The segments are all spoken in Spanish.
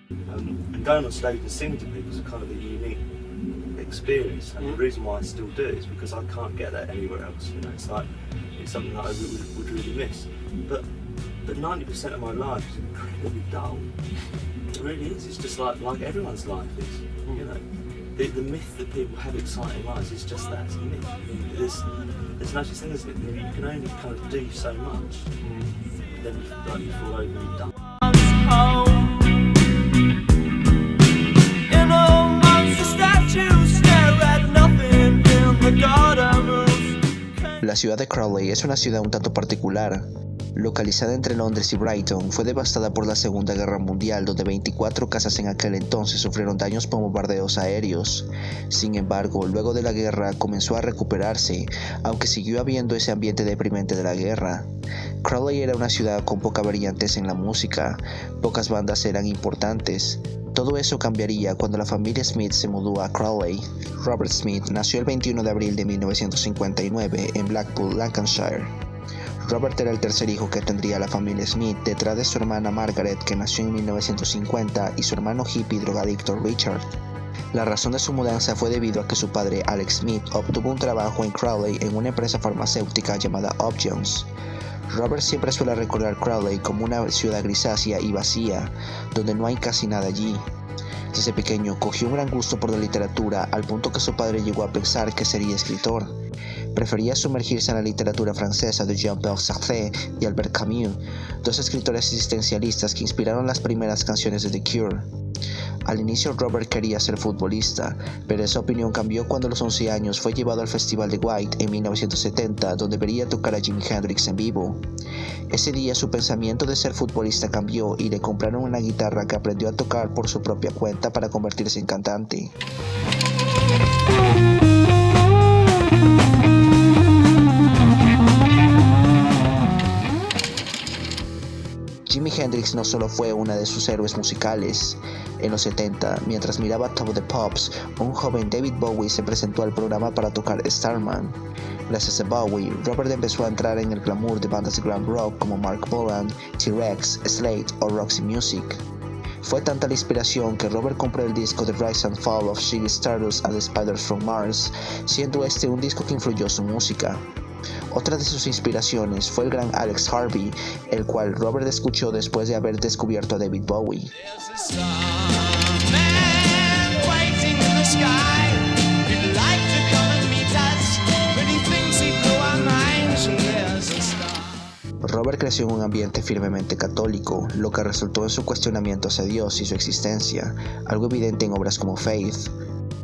And going on stage and singing to people is kind of a unique experience, and the reason why I still do it is because I can't get that anywhere else. You know, it's something that I would really miss. But 90% of my life is incredibly dull. It really is. It's just like everyone's life is. You know, the myth that people have exciting lives is just that. It's a myth. I mean, there's no such thing as it. You can only kind of do so much. Then you fall over and you're done. La ciudad de Crawley es una ciudad un tanto particular. Localizada entre Londres y Brighton, fue devastada por la Segunda Guerra Mundial, donde 24 casas en aquel entonces sufrieron daños por bombardeos aéreos. Sin embargo, luego de la guerra comenzó a recuperarse, aunque siguió habiendo ese ambiente deprimente de la guerra. Crawley era una ciudad con poca brillantez en la música, pocas bandas eran importantes. Todo eso cambiaría cuando la familia Smith se mudó a Crawley. Robert Smith nació el 21 de abril de 1959 en Blackpool, Lancashire. Robert era el tercer hijo que tendría la familia Smith, detrás de su hermana Margaret, que nació en 1950, y su hermano hippie drogadicto Richard. La razón de su mudanza fue debido a que su padre, Alex Smith, obtuvo un trabajo en Crawley en una empresa farmacéutica llamada Upjohns. Robert siempre suele recordar Crawley como una ciudad grisácea y vacía, donde no hay casi nada allí. Desde pequeño cogió un gran gusto por la literatura, al punto que su padre llegó a pensar que sería escritor. Prefería sumergirse en la literatura francesa de Jean-Paul Sartre y Albert Camus, dos escritores existencialistas que inspiraron las primeras canciones de The Cure. Al inicio Robert quería ser futbolista, pero esa opinión cambió cuando a los 11 años fue llevado al Festival de White en 1970, donde vería tocar a Jimi Hendrix en vivo. Ese día su pensamiento de ser futbolista cambió y le compraron una guitarra que aprendió a tocar por su propia cuenta para convertirse en cantante. Jimi Hendrix no solo fue una de sus héroes musicales. En los 70, mientras miraba Top of the Pops, un joven David Bowie se presentó al programa para tocar Starman. Gracias a Bowie, Robert empezó a entrar en el glamour de bandas de glam rock como Mark Bolan, T-Rex, Slade o Roxy Music. Fue tanta la inspiración que Robert compró el disco The Rise and Fall of Ziggy Stardust and the Spiders from Mars, siendo este un disco que influyó su música. Otra de sus inspiraciones fue el gran Alex Harvey, el cual Robert escuchó después de haber descubierto a David Bowie. Robert creció en un ambiente firmemente católico, lo que resultó en su cuestionamiento hacia Dios y su existencia, algo evidente en obras como Faith.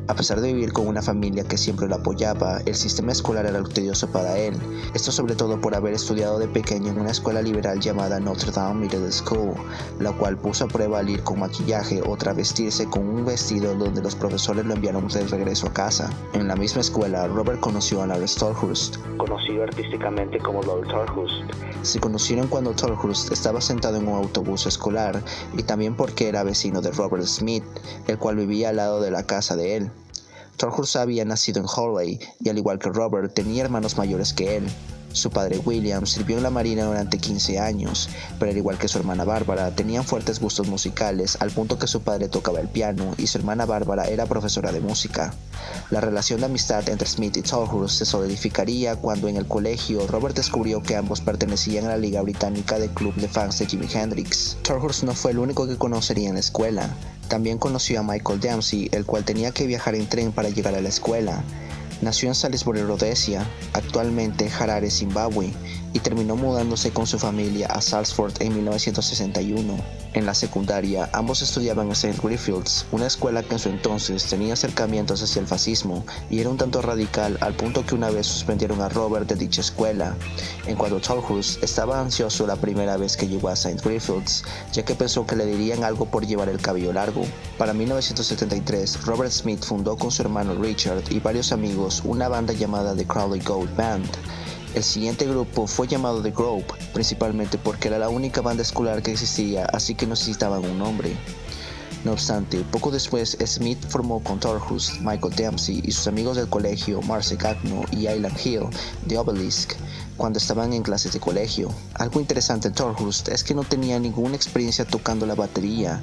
A pesar de vivir con una familia que siempre lo apoyaba, el sistema escolar era algo tedioso para él, esto sobre todo por haber estudiado de pequeño en una escuela liberal llamada Notre Dame Middle School, la cual puso a prueba al ir con maquillaje o travestirse con un vestido donde los profesores lo enviaron de regreso a casa. En la misma escuela, Robert conoció a Lawrence Tolhurst, conocido artísticamente como Lord Tolhurst. Se conocieron cuando Tolhurst estaba sentado en un autobús escolar y también porque era vecino de Robert Smith, el cual vivía al lado de la casa de él. Tolhurst había nacido en Horley y al igual que Robert tenía hermanos mayores que él. Su padre William sirvió en la marina durante 15 años, pero al igual que su hermana Bárbara tenían fuertes gustos musicales al punto que su padre tocaba el piano y su hermana Bárbara era profesora de música. La relación de amistad entre Smith y Tolhurst se solidificaría cuando en el colegio Robert descubrió que ambos pertenecían a la liga británica de club de fans de Jimi Hendrix. Tolhurst no fue el único que conocería en la escuela. También conoció a Michael Dempsey, el cual tenía que viajar en tren para llegar a la escuela. Nació en Salisbury, Rhodesia, actualmente Harare, Zimbabue, y terminó mudándose con su familia a Salford en 1961. En la secundaria, ambos estudiaban en St. Griffiths, una escuela que en su entonces tenía acercamientos hacia el fascismo y era un tanto radical al punto que una vez suspendieron a Robert de dicha escuela. En cuanto a Tolhurst, estaba ansioso la primera vez que llegó a St. Griffiths, ya que pensó que le dirían algo por llevar el cabello largo. Para 1973, Robert Smith fundó con su hermano Richard y varios amigos una banda llamada The Crawley Gold Band. El siguiente grupo fue llamado The Grove, principalmente porque era la única banda escolar que existía, así que necesitaban un nombre. No obstante, poco después Smith formó con Tolhurst, Michael Dempsey y sus amigos del colegio Marcy Gagno y Island Hill de Obelisk cuando estaban en clases de colegio. Algo interesante en Tolhurst es que no tenía ninguna experiencia tocando la batería.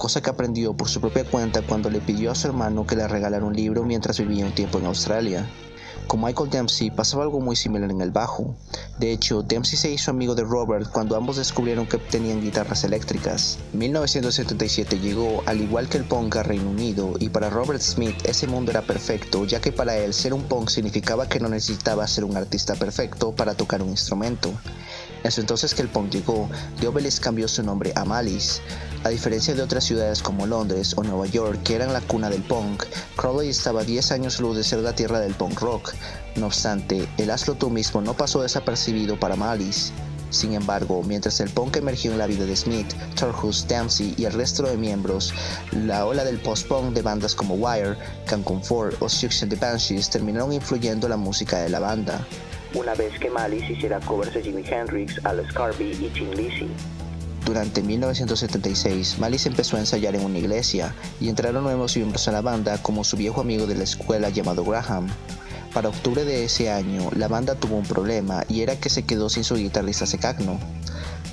cosa que aprendió por su propia cuenta cuando le pidió a su hermano que le regalara un libro mientras vivía un tiempo en Australia. Con Michael Dempsey pasaba algo muy similar en el bajo. De hecho, Dempsey se hizo amigo de Robert cuando ambos descubrieron que tenían guitarras eléctricas. 1977 llegó, al igual que el punk, a Reino Unido, y para Robert Smith ese mundo era perfecto, ya que para él ser un punk significaba que no necesitaba ser un artista perfecto para tocar un instrumento. En su entonces que el punk llegó, The Obelisk cambió su nombre a Malice. A diferencia de otras ciudades como Londres o Nueva York, que eran la cuna del punk, Crowley estaba 10 años luz de ser la tierra del punk rock. No obstante, el hazlo tú mismo no pasó desapercibido para Malice. Sin embargo, mientras el punk emergió en la vida de Smith, Torhus, Dempsey y el resto de miembros, la ola del post-punk de bandas como Wire, Cancun 4 o Siouxsie and the Banshees terminaron influyendo la música de la banda. Una vez que Malice hiciera covers de Jimi Hendrix, Al Scarby y Thin Lizzy. Durante 1976, Malice empezó a ensayar en una iglesia y entraron nuevos miembros a la banda como su viejo amigo de la escuela llamado Graham. Para octubre de ese año, la banda tuvo un problema y era que se quedó sin su guitarrista Secagno.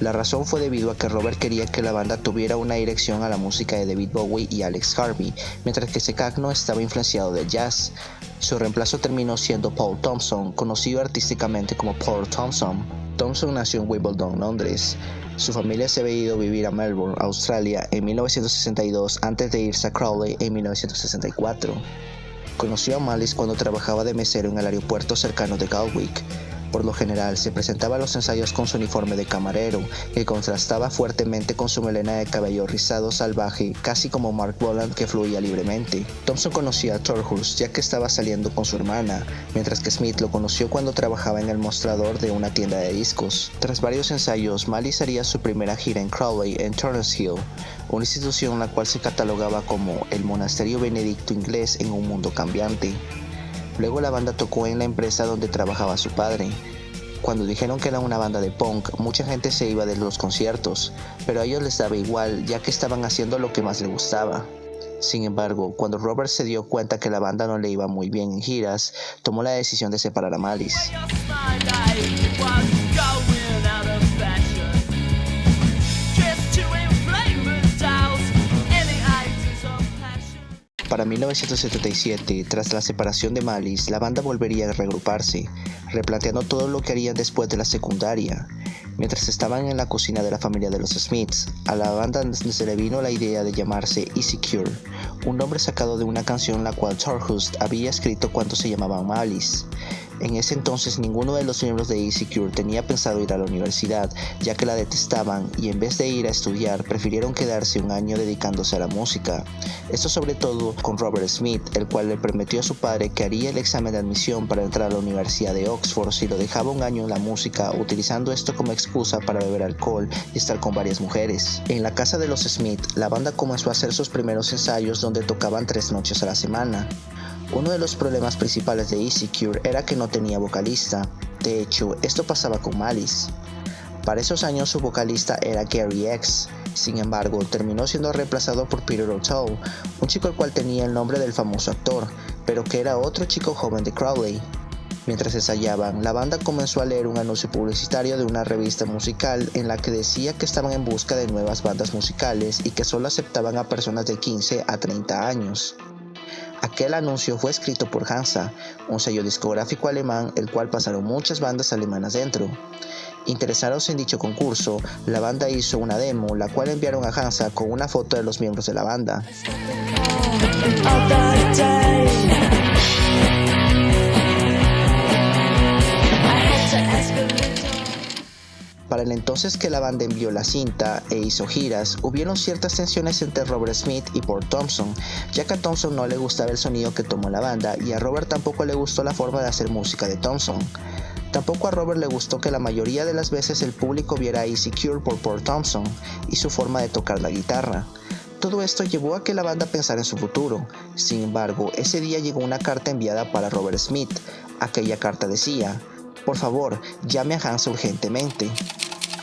La razón fue debido a que Robert quería que la banda tuviera una dirección a la música de David Bowie y Alex Harvey, mientras que Secagno estaba influenciado del jazz. Su reemplazo terminó siendo Paul Thompson, conocido artísticamente como Paul Thompson. Thompson nació en Wimbledon, Londres. Su familia se había ido a vivir a Melbourne, Australia, en 1962 antes de irse a Crowley en 1964. Conoció a Malice cuando trabajaba de mesero en el aeropuerto cercano de Gatwick. Por lo general, se presentaba a los ensayos con su uniforme de camarero, que contrastaba fuertemente con su melena de cabello rizado salvaje, casi como Mark Boland, que fluía libremente. Thompson conocía a Torhus ya que estaba saliendo con su hermana, mientras que Smith lo conoció cuando trabajaba en el mostrador de una tienda de discos. Tras varios ensayos, Malice haría su primera gira en Crowley, en Turners Hill, una institución la cual se catalogaba como el monasterio benedicto inglés en un mundo cambiante. Luego la banda tocó en la empresa donde trabajaba su padre. Cuando dijeron que era una banda de punk, mucha gente se iba de los conciertos, pero a ellos les daba igual, ya que estaban haciendo lo que más les gustaba. Sin embargo, cuando Robert se dio cuenta que la banda no le iba muy bien en giras, tomó la decisión de separar a Malice. Para 1977, tras la separación de Malice, la banda volvería a reagruparse, replanteando todo lo que harían después de la secundaria. Mientras estaban en la cocina de la familia de los Smiths, a la banda se le vino la idea de llamarse Easy Cure, un nombre sacado de una canción la cual Torhus había escrito cuando se llamaban Malice. En ese entonces ninguno de los miembros de Easy Cure tenía pensado ir a la universidad, ya que la detestaban y en vez de ir a estudiar prefirieron quedarse un año dedicándose a la música. Esto sobre todo con Robert Smith, el cual le prometió a su padre que haría el examen de admisión para entrar a la Universidad de Oxford si lo dejaba un año en la música, utilizando esto como excusa para beber alcohol y estar con varias mujeres. En la casa de los Smith, la banda comenzó a hacer sus primeros ensayos donde tocaban 3 noches a la semana. Uno de los problemas principales de Easy Cure era que no tenía vocalista. De hecho, esto pasaba con Malice. Para esos años su vocalista era Gary X. Sin embargo, terminó siendo reemplazado por Peter O'Toole, un chico el cual tenía el nombre del famoso actor, pero que era otro chico joven de Crowley. Mientras ensayaban, la banda comenzó a leer un anuncio publicitario de una revista musical en la que decía que estaban en busca de nuevas bandas musicales y que solo aceptaban a personas de 15 a 30 años. Aquel anuncio fue escrito por Hansa, un sello discográfico alemán el cual pasaron muchas bandas alemanas dentro. Interesados en dicho concurso, la banda hizo una demo, la cual enviaron a Hansa con una foto de los miembros de la banda. Para el entonces que la banda envió la cinta e hizo giras, hubieron ciertas tensiones entre Robert Smith y Paul Thompson, ya que a Thompson no le gustaba el sonido que tomó la banda y a Robert tampoco le gustó la forma de hacer música de Thompson. Tampoco a Robert le gustó que la mayoría de las veces el público viera a Easy Cure por Paul Thompson y su forma de tocar la guitarra. Todo esto llevó a que la banda pensara en su futuro. Sin embargo, ese día llegó una carta enviada para Robert Smith. Aquella carta decía: "Por favor, llame a Hansa urgentemente".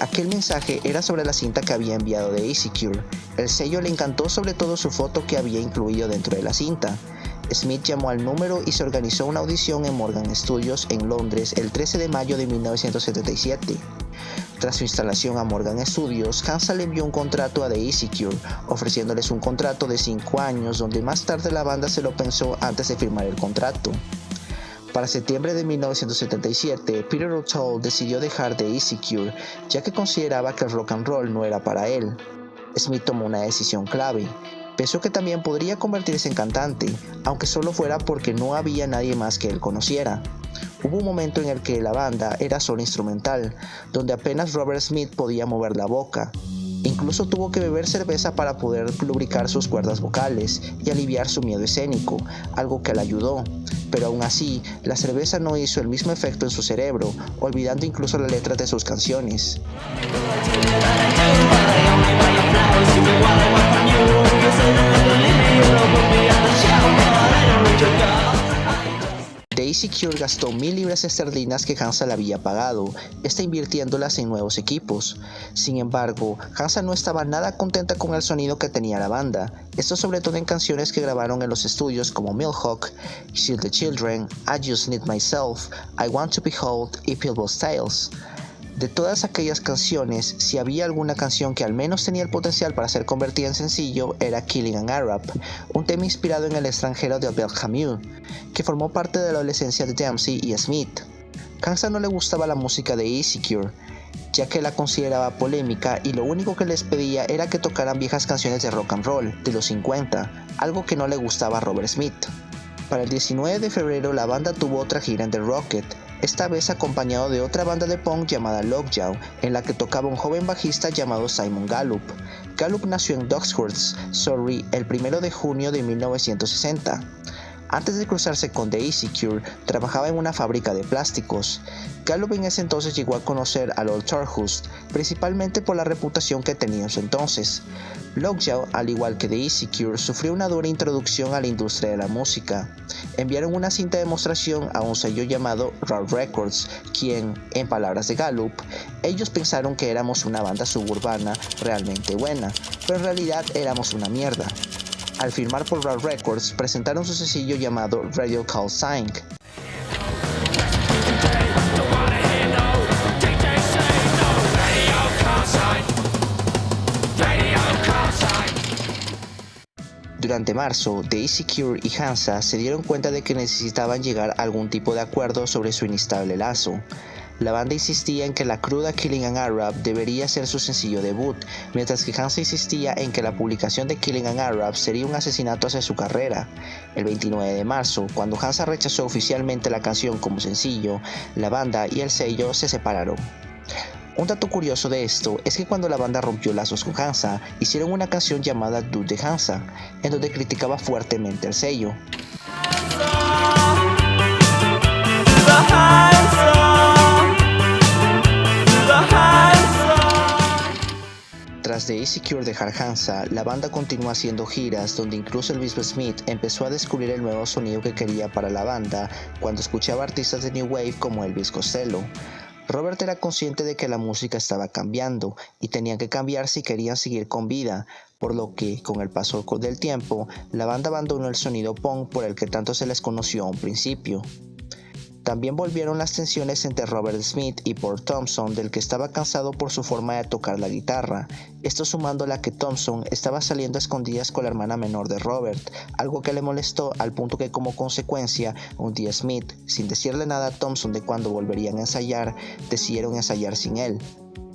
Aquel mensaje era sobre la cinta que había enviado de Easy Cure. El sello le encantó sobre todo su foto que había incluido dentro de la cinta. Smith llamó al número y se organizó una audición en Morgan Studios en Londres el 13 de mayo de 1977. Tras su instalación a Morgan Studios, Hansa le envió un contrato a The Easy Cure, ofreciéndoles un contrato de 5 años, donde más tarde la banda se lo pensó antes de firmar el contrato. Para septiembre de 1977, Peter O'Toole decidió dejar The Easy Cure, ya que consideraba que el rock and roll no era para él. Smith tomó una decisión clave. Pensó que también podría convertirse en cantante, aunque solo fuera porque no había nadie más que él conociera. Hubo un momento en el que la banda era solo instrumental, donde apenas Robert Smith podía mover la boca. Incluso tuvo que beber cerveza para poder lubricar sus cuerdas vocales y aliviar su miedo escénico, algo que le ayudó. Pero aún así, la cerveza no hizo el mismo efecto en su cerebro, olvidando incluso las letras de sus canciones. The Easy Cure gastó 1,000 libras esterlinas que Hansa le había pagado, invirtiéndolas en nuevos equipos. Sin embargo, Hansa no estaba nada contenta con el sonido que tenía la banda, esto sobre todo en canciones que grabaron en los estudios como Milhawk, Shield the Children, I Just Need Myself, I Want to Behold y Pillbow's Tales. De todas aquellas canciones, si había alguna canción que al menos tenía el potencial para ser convertida en sencillo, era Killing an Arab, un tema inspirado en El extranjero de Albert Camus, que formó parte de la adolescencia de Dempsey y Smith. Hansa no le gustaba la música de Easy Cure, ya que la consideraba polémica y lo único que les pedía era que tocaran viejas canciones de rock and roll de los 50, algo que no le gustaba a Robert Smith. Para el 19 de febrero la banda tuvo otra gira en The Rocket, esta vez acompañado de otra banda de punk llamada Lockjaw, en la que tocaba un joven bajista llamado Simon Gallup. Gallup nació en Doxhurst, Surrey, el 1 de junio de 1960. Antes de cruzarse con The Easy Cure, trabajaba en una fábrica de plásticos. Gallup en ese entonces llegó a conocer a Lord Torhust, principalmente por la reputación que tenía en su entonces. Lockjaw, al igual que The Easy Cure, sufrió una dura introducción a la industria de la música. Enviaron una cinta de demostración a un sello llamado Raw Records, quien, en palabras de Gallup, ellos pensaron que éramos una banda suburbana realmente buena, pero en realidad éramos una mierda. Al firmar por Raw Records, presentaron su sencillo llamado Radio Call Sign. Durante marzo, The Easy Cure y Hansa se dieron cuenta de que necesitaban llegar a algún tipo de acuerdo sobre su inestable lazo. La banda insistía en que la cruda Killing an Arab debería ser su sencillo debut, mientras que Hansa insistía en que la publicación de Killing an Arab sería un asesinato hacia su carrera. El 29 de marzo, cuando Hansa rechazó oficialmente la canción como sencillo, la banda y el sello se separaron. Un dato curioso de esto es que cuando la banda rompió lazos con Hansa, hicieron una canción llamada Dude de Hansa, en donde criticaba fuertemente al sello. Tras The Easy Cure dejar Hansa, la banda continuó haciendo giras donde incluso el mismo Smith empezó a descubrir el nuevo sonido que quería para la banda cuando escuchaba artistas de New Wave como Elvis Costello. Robert era consciente de que la música estaba cambiando y tenían que cambiar si querían seguir con vida, por lo que, con el paso del tiempo, la banda abandonó el sonido punk por el que tanto se les conoció a un principio. También volvieron las tensiones entre Robert Smith y Paul Thompson, del que estaba cansado por su forma de tocar la guitarra, esto sumándole a que Thompson estaba saliendo a escondidas con la hermana menor de Robert, algo que le molestó al punto que como consecuencia, un día Smith, sin decirle nada a Thompson de cuándo volverían a ensayar, decidieron ensayar sin él.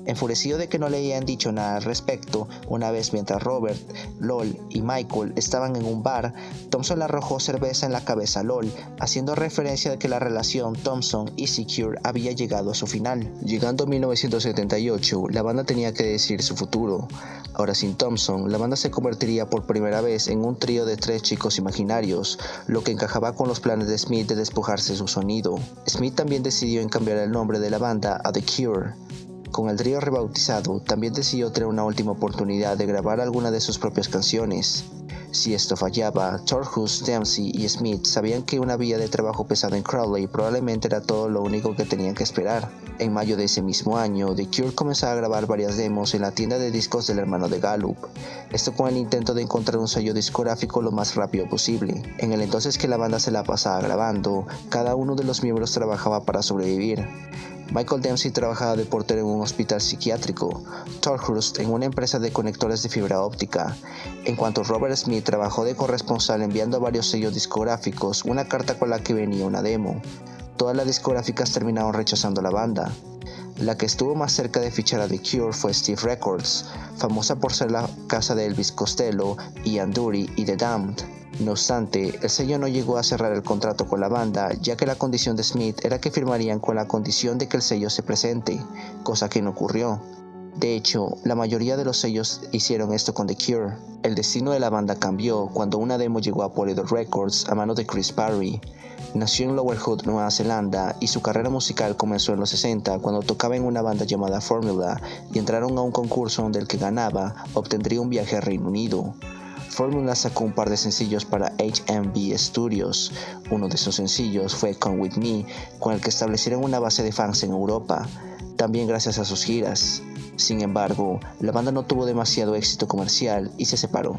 Enfurecido de que no le habían dicho nada al respecto, una vez mientras Robert, Lol y Michael estaban en un bar, Thompson le arrojó cerveza en la cabeza a Lol, haciendo referencia de que la relación Thompson y Secure había llegado a su final. Llegando a 1978, la banda tenía que decidir su futuro. Ahora sin Thompson, la banda se convertiría por primera vez en un trío de 3 chicos imaginarios, lo que encajaba con los planes de Smith de despojarse de su sonido. Smith también decidió en cambiar el nombre de la banda a The Cure. Con el trío rebautizado, también decidió tener una última oportunidad de grabar alguna de sus propias canciones. Si esto fallaba, Torhust, Dempsey y Smith sabían que una vía de trabajo pesado en Crowley probablemente era todo lo único que tenían que esperar. En mayo de ese mismo año, The Cure comenzó a grabar varias demos en la tienda de discos del hermano de Gallup, esto con el intento de encontrar un sello discográfico lo más rápido posible. En el entonces que la banda se la pasaba grabando, cada uno de los miembros trabajaba para sobrevivir. Michael Dempsey trabajaba de portero en un hospital psiquiátrico, Tolhurst en una empresa de conectores de fibra óptica, en cuanto Robert Smith trabajó de corresponsal enviando a varios sellos discográficos una carta con la que venía una demo. Todas las discográficas terminaron rechazando la banda. La que estuvo más cerca de fichar a The Cure fue Stiff Records, famosa por ser la casa de Elvis Costello, Ian Dury y The Damned. No obstante, el sello no llegó a cerrar el contrato con la banda, ya que la condición de Smith era que firmarían con la condición de que el sello se presente, cosa que no ocurrió. De hecho, la mayoría de los sellos hicieron esto con The Cure. El destino de la banda cambió cuando una demo llegó a Polydor Records a mano de Chris Parry. Nació en Lower Hutt, Nueva Zelanda, y su carrera musical comenzó en los 60 cuando tocaba en una banda llamada Formula y entraron a un concurso donde el que ganaba obtendría un viaje a Reino Unido. Formula sacó un par de sencillos para HMV Studios. Uno de esos sencillos fue Come With Me, con el que establecieron una base de fans en Europa, también gracias a sus giras. Sin embargo, la banda no tuvo demasiado éxito comercial y se separó.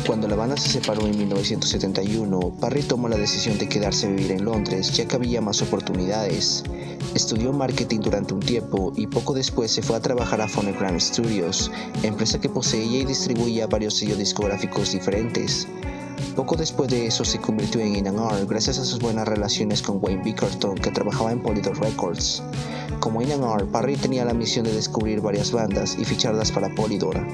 Cuando la banda se separó en 1971, Parry tomó la decisión de quedarse a vivir en Londres ya que había más oportunidades. Estudió marketing durante un tiempo y poco después se fue a trabajar a Phonogram Studios, empresa que poseía y distribuía varios sellos discográficos diferentes. Poco después de eso se convirtió en A&R gracias a sus buenas relaciones con Wayne Bickerton, que trabajaba en Polydor Records. Como A&R, Parry tenía la misión de descubrir varias bandas y ficharlas para Polydor.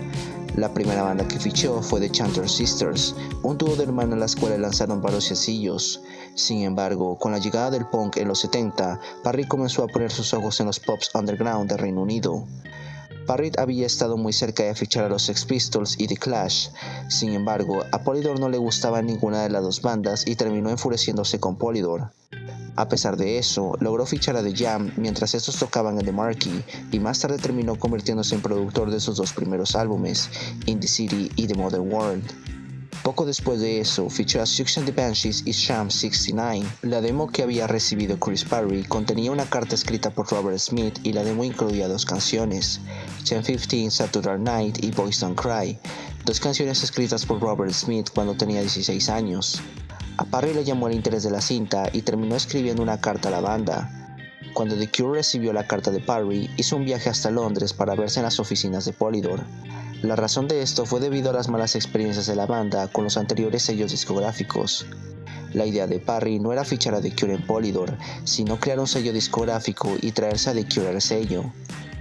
La primera banda que fichó fue The Chanter Sisters, un dúo de hermanas las cuales lanzaron varios sencillos. Sin embargo, con la llegada del punk en los 70, Parry comenzó a poner sus ojos en los pops underground de Reino Unido. Parry había estado muy cerca de fichar a los Sex Pistols y The Clash. Sin embargo, a Polydor no le gustaba ninguna de las dos bandas y terminó enfureciéndose con Polydor. A pesar de eso, logró fichar a The Jam mientras estos tocaban en The Marquee y más tarde terminó convirtiéndose en productor de sus dos primeros álbumes, In the City y The Modern World. Poco después de eso, fichó a Siouxsie and the Banshees y Sham 69. La demo que había recibido Chris Parry contenía una carta escrita por Robert Smith y la demo incluía dos canciones, 10:15 Saturday Night y Boys Don't Cry, dos canciones escritas por Robert Smith cuando tenía 16 años. A Parry le llamó el interés de la cinta y terminó escribiendo una carta a la banda. Cuando The Cure recibió la carta de Parry, hizo un viaje hasta Londres para verse en las oficinas de Polydor. La razón de esto fue debido a las malas experiencias de la banda con los anteriores sellos discográficos. La idea de Parry no era fichar a The Cure en Polydor, sino crear un sello discográfico y traerse a The Cure al sello.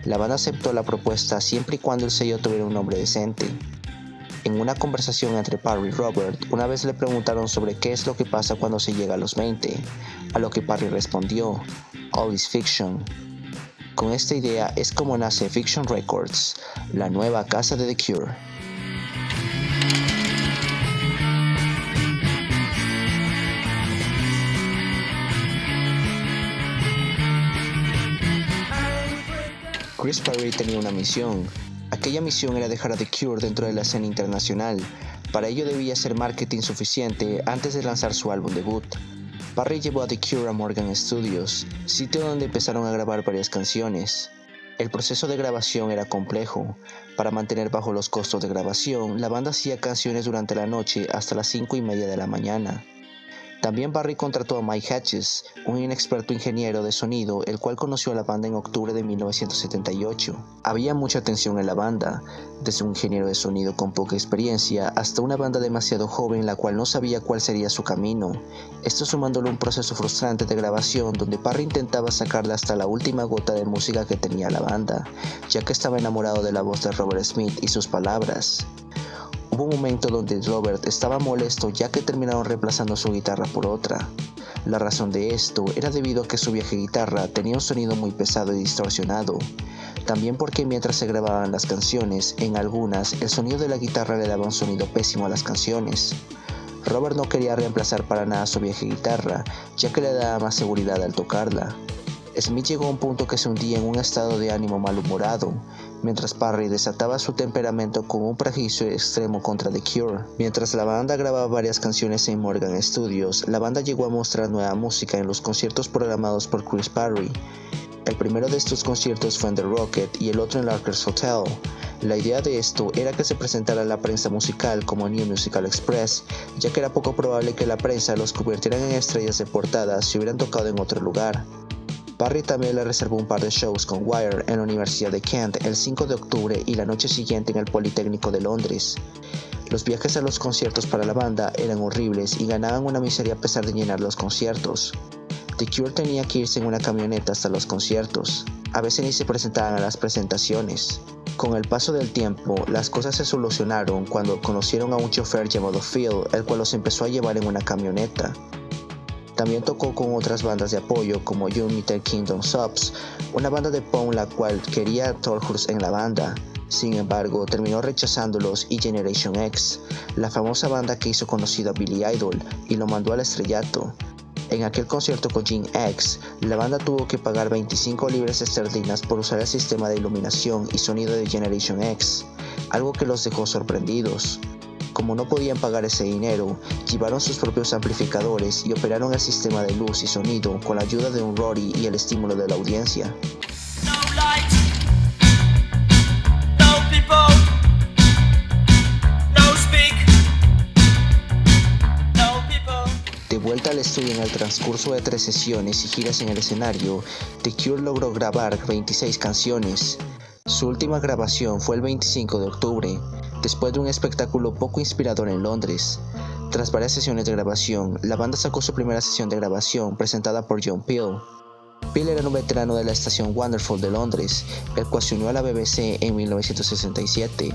La banda aceptó la propuesta siempre y cuando el sello tuviera un nombre decente. En una conversación entre Parry y Robert, una vez le preguntaron sobre qué es lo que pasa cuando se llega a los 20, a lo que Parry respondió, "All is fiction". Con esta idea es como nace Fiction Records, la nueva casa de The Cure. Chris Parry tenía una misión. Aquella misión era dejar a The Cure dentro de la escena internacional. Para ello debía hacer marketing suficiente antes de lanzar su álbum debut. Parry llevó a The Cure a Morgan Studios, sitio donde empezaron a grabar varias canciones. El proceso de grabación era complejo. Para mantener bajo los costos de grabación, la banda hacía canciones durante la noche hasta las 5:30 de la mañana. También Parry contrató a Mike Hatches, un inexperto ingeniero de sonido, el cual conoció a la banda en octubre de 1978. Había mucha tensión en la banda, desde un ingeniero de sonido con poca experiencia hasta una banda demasiado joven la cual no sabía cuál sería su camino. Esto sumándole un proceso frustrante de grabación donde Parry intentaba sacarle hasta la última gota de música que tenía la banda, ya que estaba enamorado de la voz de Robert Smith y sus palabras. Hubo un momento donde Robert estaba molesto ya que terminaron reemplazando su guitarra por otra. La razón de esto era debido a que su vieja guitarra tenía un sonido muy pesado y distorsionado. También porque mientras se grababan las canciones, en algunas el sonido de la guitarra le daba un sonido pésimo a las canciones. Robert no quería reemplazar para nada su vieja guitarra, ya que le daba más seguridad al tocarla. Smith llegó a un punto que se hundía en un estado de ánimo malhumorado, mientras Parry desataba su temperamento con un prejuicio extremo contra The Cure. Mientras la banda grababa varias canciones en Morgan Studios, la banda llegó a mostrar nueva música en los conciertos programados por Chris Parry. El primero de estos conciertos fue en The Rocket y el otro en Larkers Hotel. La idea de esto era que se presentara a la prensa musical como New Musical Express, ya que era poco probable que la prensa los convirtiera en estrellas de portada si hubieran tocado en otro lugar. Barry también le reservó un par de shows con Wire en la Universidad de Kent el 5 de octubre y la noche siguiente en el Politécnico de Londres. Los viajes a los conciertos para la banda eran horribles y ganaban una miseria a pesar de llenar los conciertos. The Cure tenía que irse en una camioneta hasta los conciertos. A veces ni se presentaban a las presentaciones. Con el paso del tiempo, las cosas se solucionaron cuando conocieron a un chofer llamado Phil, el cual los empezó a llevar en una camioneta. También tocó con otras bandas de apoyo como United Kingdom Subs, una banda de punk la cual quería a Tolhurst en la banda. Sin embargo, terminó rechazándolos y Generation X, la famosa banda que hizo conocido a Billy Idol, y lo mandó al estrellato. En aquel concierto con Gen X, la banda tuvo que pagar 25 libras esterlinas por usar el sistema de iluminación y sonido de Generation X, algo que los dejó sorprendidos. Como no podían pagar ese dinero, llevaron sus propios amplificadores y operaron el sistema de luz y sonido con la ayuda de un Rory y el estímulo de la audiencia. De vuelta al estudio en el transcurso de 3 sesiones y giras en el escenario, The Cure logró grabar 26 canciones. Su última grabación fue el 25 de octubre, después de un espectáculo poco inspirador en Londres. Tras varias sesiones de grabación, la banda sacó su primera sesión de grabación presentada por John Peel. Peel era un veterano de la estación Wonderful de Londres, el cual se unió a la BBC en 1967,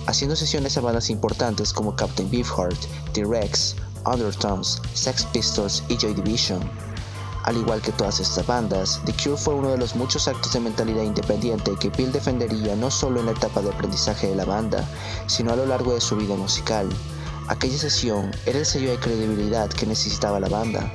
haciendo sesiones a bandas importantes como Captain Beefheart, T-Rex, Undertones, Sex Pistols y Joy Division. Al igual que todas estas bandas, The Cure fue uno de los muchos actos de mentalidad independiente que Peel defendería no solo en la etapa de aprendizaje de la banda, sino a lo largo de su vida musical. Aquella sesión era el sello de credibilidad que necesitaba la banda.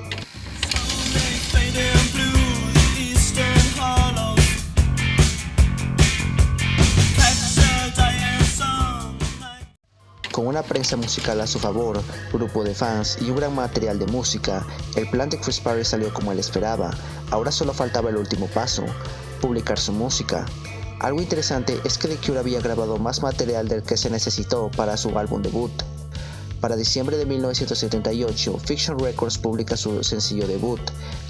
Con una prensa musical a su favor, grupo de fans y un gran material de música, el plan de Chris Parry salió como él esperaba. Ahora solo faltaba el último paso, publicar su música. Algo interesante es que The Cure había grabado más material del que se necesitó para su álbum debut. Para diciembre de 1978, Fiction Records publica su sencillo debut,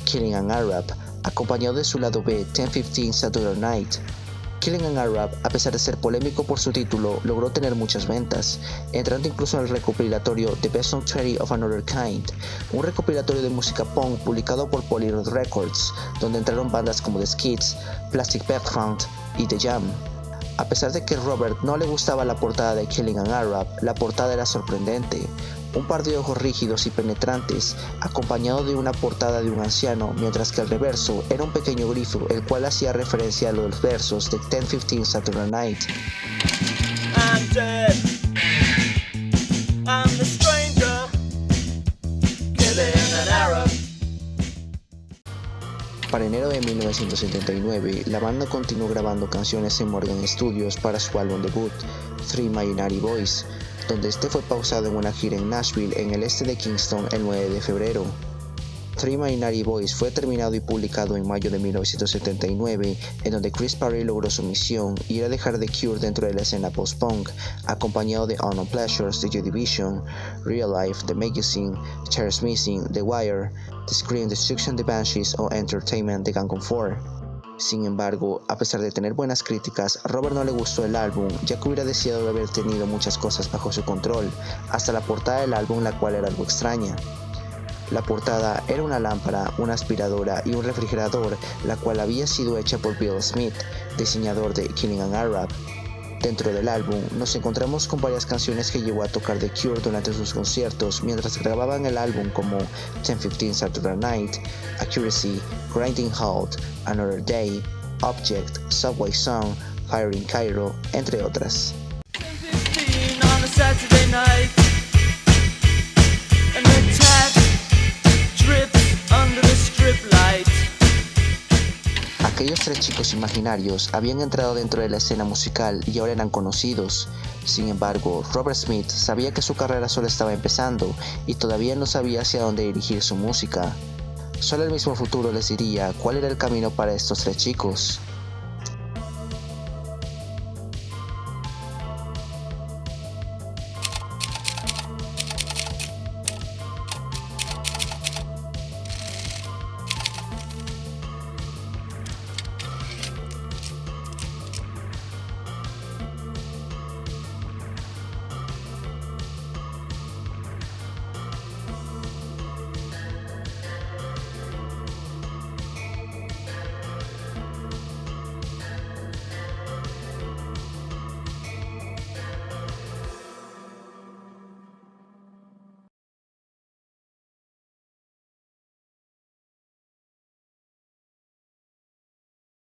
Killing an Arab, acompañado de su lado B, 10:15 Saturday Night. Killing an Arab, a pesar de ser polémico por su título, logró tener muchas ventas, entrando incluso en el recopilatorio The Best Song 20 of Another Kind, un recopilatorio de música punk publicado por Polyroid Records, donde entraron bandas como The Skids, Plastic Background y The Jam. A pesar de que Robert no le gustaba la portada de Killing an Arab, la portada era sorprendente. Un par de ojos rígidos y penetrantes, acompañado de una portada de un anciano, mientras que el reverso era un pequeño grifo, el cual hacía referencia a los versos de 10:15 Saturday Night. I'm dead. I'm the stranger. Killing an Arab. Para enero de 1979, la banda continuó grabando canciones en Morgan Studios para su álbum debut, Three Mighty Boys, donde este fue pausado en una gira en Nashville, en el este de Kingston, el 9 de febrero. Three Mighty Boys fue terminado y publicado en mayo de 1979, en donde Chris Parry logró su misión y era dejar The Cure dentro de la escena post-punk, acompañado de Unknown Pleasures de Joy Division, Real Life, The Magazine, Chairs Missing, The Wire, The Scream Destruction, The Banshees o Entertainment de Gang of Four. Sin embargo, a pesar de tener buenas críticas, a Robert no le gustó el álbum, ya que hubiera deseado haber tenido muchas cosas bajo su control, hasta la portada del álbum, la cual era algo extraña. La portada era una lámpara, una aspiradora y un refrigerador, la cual había sido hecha por Bill Smith, diseñador de Killing an Arab. Dentro del álbum nos encontramos con varias canciones que llegó a tocar The Cure durante sus conciertos mientras grababan el álbum, como 10:15 Saturday Night, Accuracy, Grinding Halt, Another Day, Object, Subway Song, Fire in Cairo, entre otras. Aquellos 3 chicos imaginarios habían entrado dentro de la escena musical y ahora eran conocidos. Sin embargo, Robert Smith sabía que su carrera solo estaba empezando y todavía no sabía hacia dónde dirigir su música. Solo el mismo futuro les diría cuál era el camino para estos tres chicos.